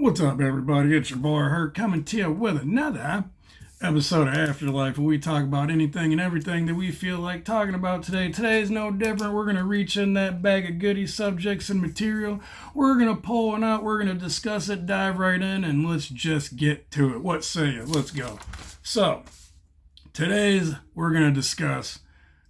What's up, everybody? It's your boy Hurt coming to you with another episode of Afterlife, where we talk about anything and everything that we feel like talking about today. Today is no different. We're going to reach in that bag of goody subjects and material. We're going to pull one out. We're going to discuss it, dive right in, and let's just get to it. What say you? Let's go. So, we're going to discuss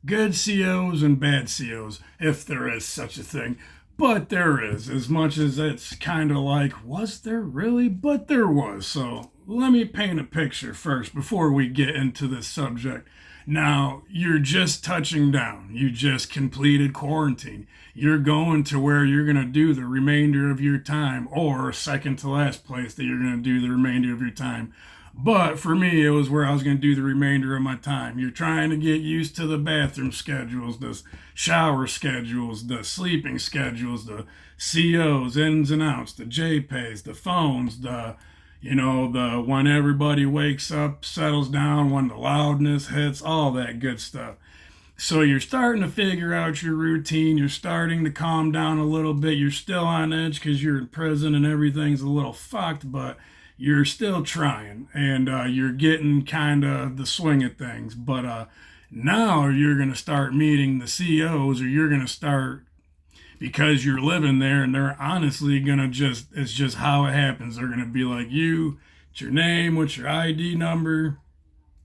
good COs and bad COs, if there is such a thing. But there is, as much as it's kind of like, was there really? But there was. So let me paint a picture first before we get into this subject. Now, you're just touching down. You just completed quarantine. You're going to where you're going to do the remainder of your time, or second to last place that you're going to do the remainder of your time. But for me, it was where I was going to do the remainder of my time. You're trying to get used to the bathroom schedules, the shower schedules, the sleeping schedules, the COs, ins and outs, the JPays, the phones, the when everybody wakes up, settles down, when the loudness hits, all that good stuff. So you're starting to figure out your routine. You're starting to calm down a little bit. You're still on edge because you're in prison and everything's a little fucked, but you're still trying, and you're getting kind of the swing of things. But now you're going to start meeting the CEOs, or you're going to start, because you're living there, and they're honestly going to it's just how it happens. They're going to be like, what's your name, what's your ID number?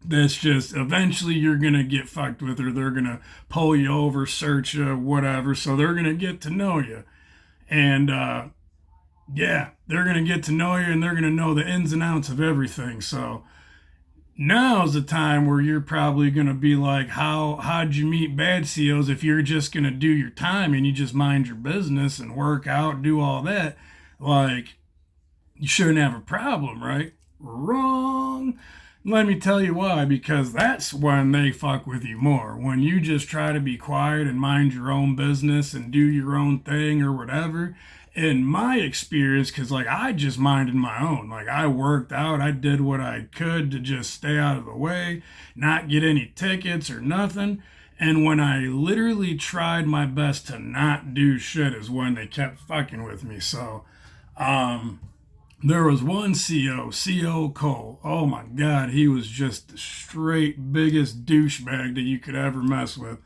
That's just, eventually you're going to get fucked with, or they're going to pull you over, search you, whatever. So they're going to get to know you. And, yeah, they're going to get to know you, and they're going to know the ins and outs of everything. So now's the time where you're probably going to be like, how'd you meet bad CEOs? If you're just going to do your time and you just mind your business and work out, do all that, like, you shouldn't have a problem, right? Wrong. Let me tell you why, because that's when they fuck with you more. When you just try to be quiet and mind your own business and do your own thing or whatever. In my experience, because like I just minded my own. Like I worked out, I did what I could to just stay out of the way, not get any tickets or nothing. And when I literally tried my best to not do shit is when they kept fucking with me. So, there was one CO Cole. Oh my God, he was just the straight biggest douchebag that you could ever mess with.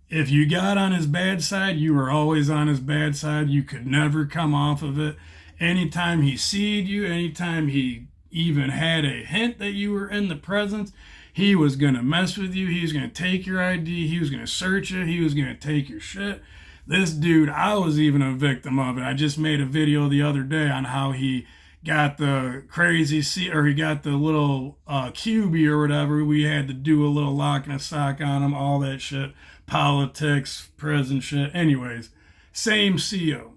If you got on his bad side, you were always on his bad side. You could never come off of it. Anytime he seed you, anytime he even had a hint that you were in the presence, he was going to mess with you. He was going to take your ID. He was going to search you. He was going to take your shit. This dude, I was even a victim of it. I just made a video the other day on how he got the he got the little QB or whatever. We had to do a little lock and a sock on him, all that shit. Politics, prison shit. Anyways, same CO.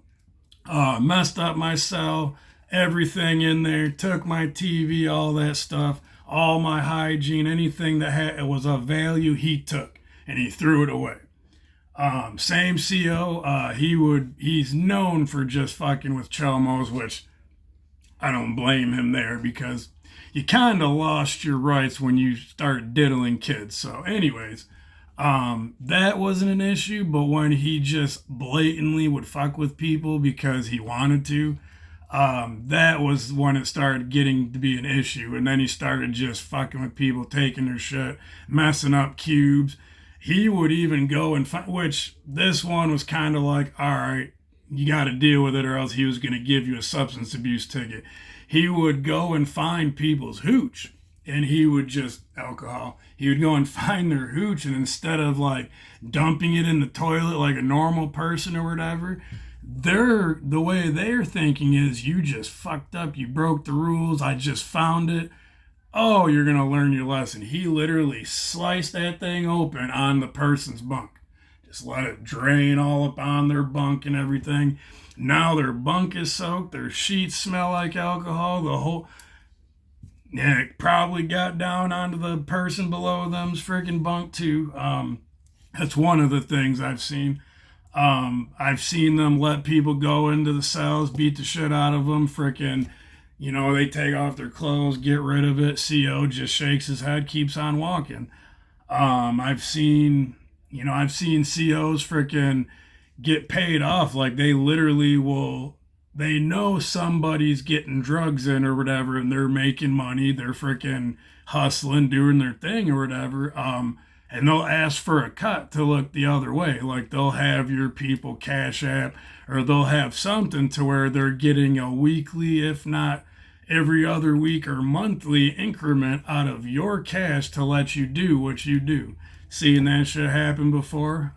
Messed up my cell, everything in there, took my TV, all that stuff, all my hygiene, anything that was of value, he took, and he threw it away. Same CO. He's known for just fucking with chomos, which I don't blame him there, because you kind of lost your rights when you start diddling kids. So anyways, that wasn't an issue, but when he just blatantly would fuck with people because he wanted to, that was when it started getting to be an issue. And then he started just fucking with people, taking their shit, messing up cubes. He would even go and find, which this one was kind of like, all right, you got to deal with it, or else he was going to give you a substance abuse ticket. He would go and find people's hooch, and he would just, alcohol, he would go and find their hooch, and instead of like dumping it in the toilet like a normal person or whatever, the way they're thinking is, you just fucked up, you broke the rules, I just found it. Oh, you're going to learn your lesson. He literally sliced that thing open on the person's bunk. Just let it drain all up on their bunk and everything. Now their bunk is soaked. Their sheets smell like alcohol. It probably got down onto the person below them's freaking bunk too. That's one of the things I've seen. I've seen them let people go into the cells, beat the shit out of them, freaking... they take off their clothes, get rid of it. CO just shakes his head, keeps on walking. I've seen COs freaking get paid off. Like they literally will they know somebody's getting drugs in or whatever, and they're making money. They're freaking hustling, doing their thing or whatever. And they'll ask for a cut to look the other way. Like they'll have your people cash app, or they'll have something to where they're getting a weekly, if not every other week or monthly increment out of your cash to let you do what you do. Seeing that shit happen before.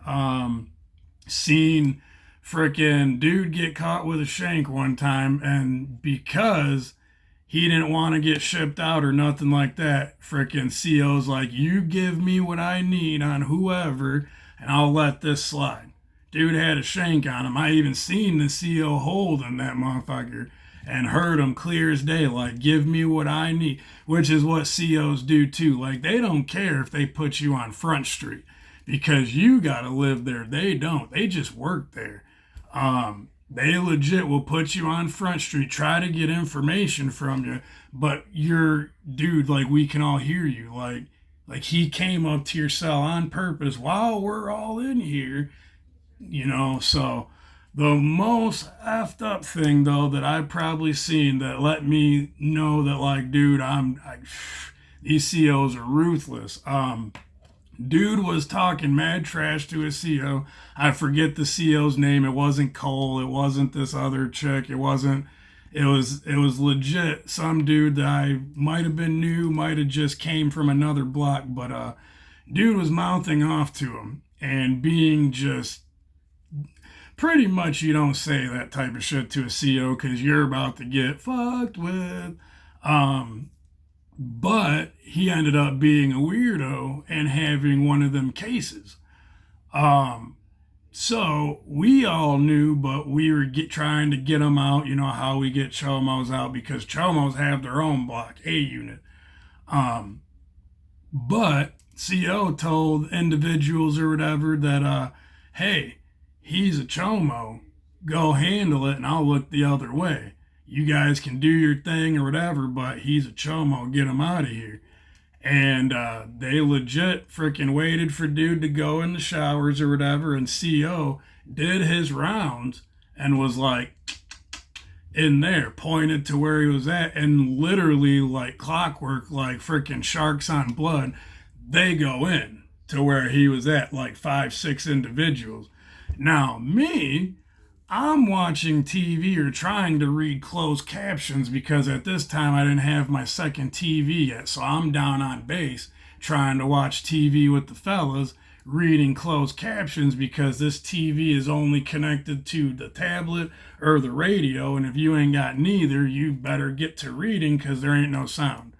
Seen frickin' dude get caught with a shank one time, and because he didn't want to get shipped out or nothing like that, frickin' CO's like, you give me what I need on whoever, and I'll let this slide. Dude had a shank on him. I even seen the CO holding that motherfucker and heard him clear as day, like, give me what I need, which is what COs do too. Like, they don't care if they put you on Front Street because you got to live there. They don't. They just work there. They legit will put you on Front Street, try to get information from you, but you're, dude, like, we can all hear you. Like he came up to your cell on purpose while we're all in here, so the most effed up thing, though, that I've probably seen that let me know that, like, dude, these COs are ruthless. Dude was talking mad trash to his CO. I forget the CO's name. It wasn't Cole. It wasn't this other chick. It was legit some dude that I might have been new, might have just came from another block, but dude was mouthing off to him and being just pretty much, you don't say that type of shit to a CO because you're about to get fucked with. But he ended up being a weirdo and having one of them cases. So we all knew, but we were trying to get them out. You know how we get chomos out because chomos have their own block A unit. But CO told individuals or whatever that, hey, he's a chomo, go handle it and I'll look the other way. You guys can do your thing or whatever, but he's a chomo, get him out of here. And they legit freaking waited for dude to go in the showers or whatever, and CO did his rounds and was like in there, pointed to where he was at, and literally like clockwork, like freaking sharks on blood, they go in to where he was at, like 5-6 individuals. Now me, I'm watching TV or trying to read closed captions because at this time I didn't have my second TV yet. So I'm down on base trying to watch TV with the fellas, reading closed captions because this TV is only connected to the tablet or the radio. And if you ain't got neither, you better get to reading because there ain't no sound.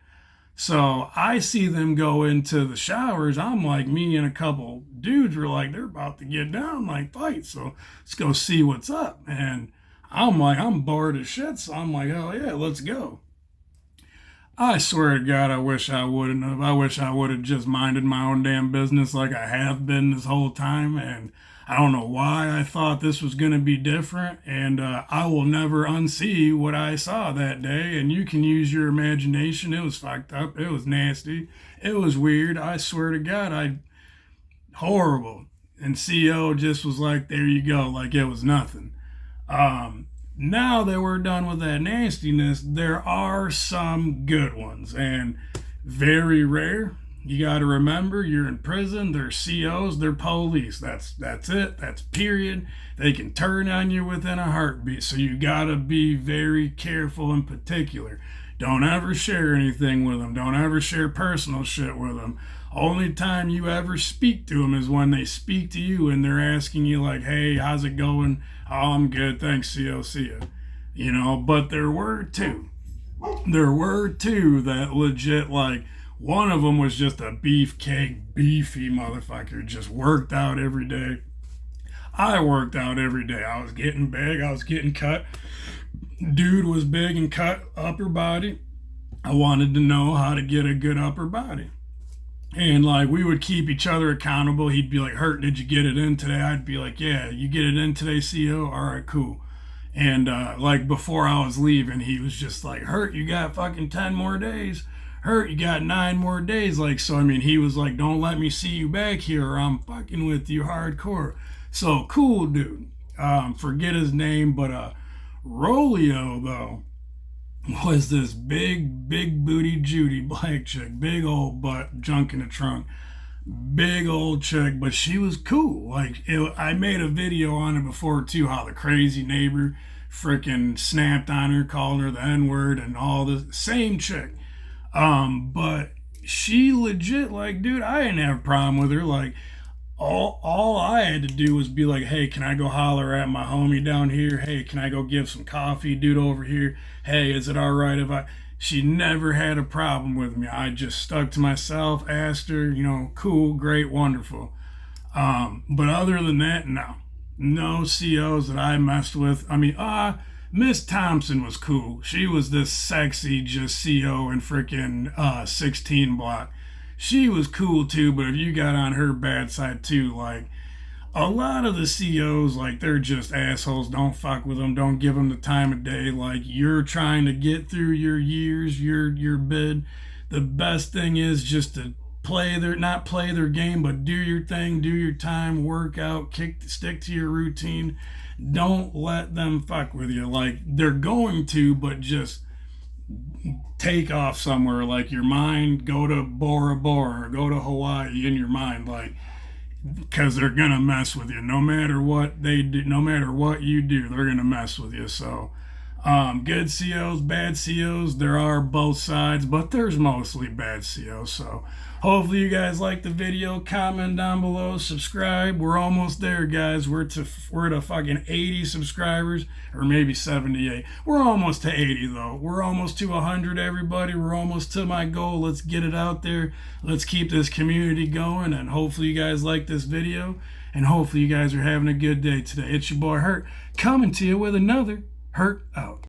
So I see them go into the showers. I'm like, me and a couple dudes were like, they're about to get down, like fight. So let's go see what's up. And I'm like, I'm bored as shit. So I'm like, oh yeah, let's go. I swear to God, I wish I wouldn't have. I wish I would have just minded my own damn business like I have been this whole time. And I don't know why I thought this was going to be different. And I will never unsee what I saw that day. And you can use your imagination. It was fucked up. It was nasty. It was weird. I swear to God, horrible. And CO just was like, there you go. Like it was nothing. Now that we're done with that nastiness, there are some good ones, and very rare. You got to remember, you're in prison. They're COs. They're police. That's it. That's period. They can turn on you within a heartbeat. So you got to be very careful and particular. Don't ever share anything with them. Don't ever share personal shit with them. Only time you ever speak to them is when they speak to you and they're asking you like, hey, how's it going? Oh, I'm good. Thanks, CO. See ya. But there were two. There were two that legit, like, one of them was just a beefcake, beefy motherfucker, just worked out every day. I worked out every day. I was getting big. I was getting cut. Dude was big and cut upper body. I wanted to know how to get a good upper body. And like we would keep each other accountable. He'd be like, Hurt, did you get it in today? I'd be like, yeah, you get it in today, CO? All right, cool. And like before I was leaving, he was just like, Hurt, you got fucking 10 more days. Hurt, you got 9 more days. Like, so I mean, he was like, don't let me see you back here or I'm fucking with you hardcore. So cool dude. Forget his name, but Rolio, though, was this big booty Judy black chick, big old butt, junk in the trunk, big old chick, but she was cool. I made a video on it before too, how the crazy neighbor freaking snapped on her, calling her the N-word and all this. Same chick. But she legit, like, dude, I didn't have a problem with her. Like, all I had to do was be like, hey, can I go holler at my homie down here? Hey, can I go give some coffee, dude, over here? Hey, is it all right if I... She never had a problem with me. I just stuck to myself, asked her, you know, cool, great, wonderful. But other than that, no. No COs that I messed with. I mean, Miss Thompson was cool. She was this sexy just CO in freaking 16 block. She was cool too, but if you got on her bad side too, like, a lot of the COs, like, they're just assholes. Don't fuck with them. Don't give them the time of day. Like, you're trying to get through your years, your bid. The best thing is just to not play their game, but do your thing, do your time, work out, stick to your routine. Don't let them fuck with you. Like, they're going to, but just take off somewhere. Like, your mind, go to Bora Bora or go to Hawaii in your mind. Like, because they're gonna mess with you no matter what they do, no matter what you do, they're gonna mess with you. So good COs, bad COs, there are both sides, but there's mostly bad COs. So hopefully you guys like the video. Comment down below, subscribe. We're almost there, guys. We're to fucking 80 subscribers, or maybe 78. We're almost to 80 though. We're almost to 100, everybody. We're almost to my goal. Let's get it out there. Let's keep this community going, and hopefully you guys like this video, and hopefully you guys are having a good day today. It's your boy Hurt, coming to you with another Hurt Out.